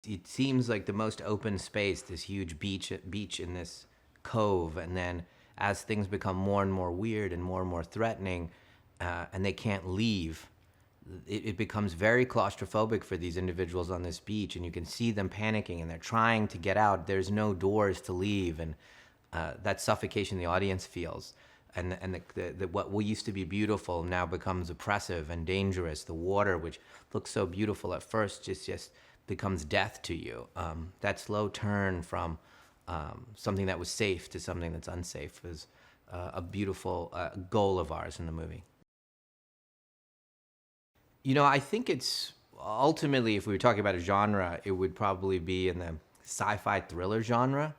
It seems like the most open space, this huge beach in this cove, and then as things become more and more weird and more threatening, and they can't leave, it becomes very claustrophobic for these individuals on this beach, and you can see them panicking, and they're trying to get out. There's no doors to leave, and that suffocation the audience feels. And what used to be beautiful now becomes oppressive and dangerous. The water, which looks so beautiful at first, just becomes death to you. That slow turn from something that was safe to something that's unsafe is a beautiful goal of ours in the movie. You know, I think it's ultimately, if we were talking about a genre, it would probably be in the sci-fi thriller genre.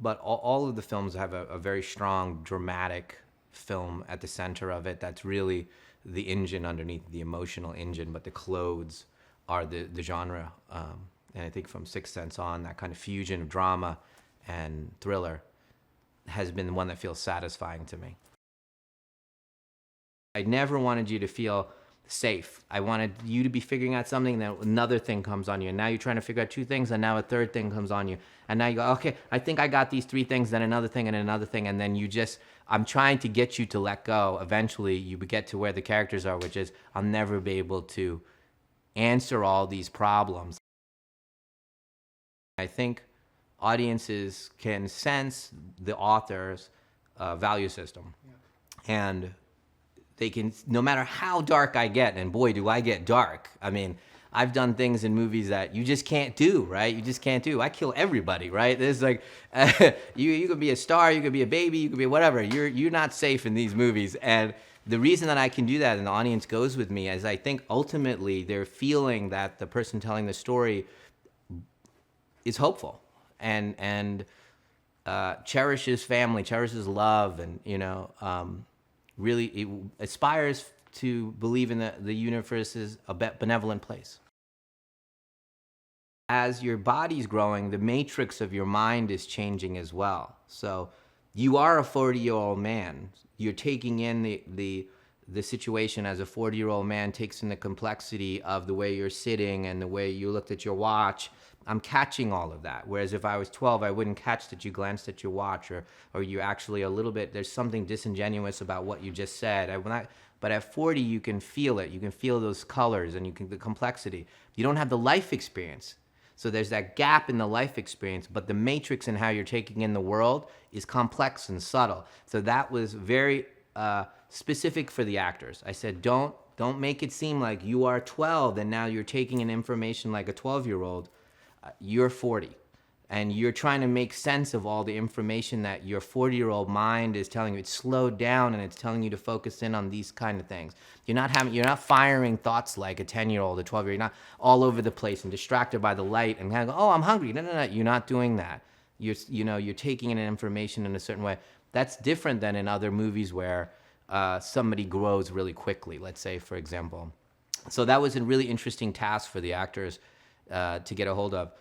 But all of the films have a very strong dramatic film at the center of it. That's really the engine underneath, the emotional engine, but the clothes are the genre. And I think from Sixth Sense on, that kind of fusion of drama and thriller has been the one that feels satisfying to me. I never wanted you to feel safe. I wanted you to be figuring out something, and then another thing comes on you. And now you're trying to figure out two things, and now a third thing comes on you. And now you go, okay, I think I got these three things, then another thing, and another thing. And then I'm trying to get you to let go. Eventually, you get to where the characters are, which is, I'll never be able to answer all these problems. I think audiences can sense the author's value system. Yeah. And they can, no matter how dark I get, and boy, do I get dark. I mean, I've done things in movies that you just can't do, right? You just can't do. I kill everybody, right? There's like, you could be a star, you could be a baby, you could be whatever. You're not safe in these movies. And the reason that I can do that and the audience goes with me is I think ultimately they're feeling that the person telling the story is hopeful and cherishes family, cherishes love, and, really it aspires to believe in the universe is a benevolent place. As your body's growing, the matrix of your mind is changing as well. So you are a 40-year-old man. You're taking in the situation as a 40-year-old man takes in the complexity of the way you're sitting and the way you looked at your watch. I'm catching all of that. Whereas if I was 12, I wouldn't catch that you glanced at your watch or you actually a little bit, there's something disingenuous about what you just said. But at 40, you can feel it. You can feel those colors and the complexity. You don't have the life experience. So there's that gap in the life experience, but the matrix in how you're taking in the world is complex and subtle. So that was very specific for the actors. I said, don't make it seem like you are 12 and now you're taking in information like a 12-year-old. You're 40, and you're trying to make sense of all the information that your 40-year-old mind is telling you. It's slowed down, and it's telling you to focus in on these kind of things. You're not firing thoughts like a 10-year-old, a 12-year-old. You're not all over the place and distracted by the light and kind of go, oh, I'm hungry. No. You're not doing that. You're taking in information in a certain way. That's different than in other movies where somebody grows really quickly, let's say, for example. So that was a really interesting task for the actors to get a hold of.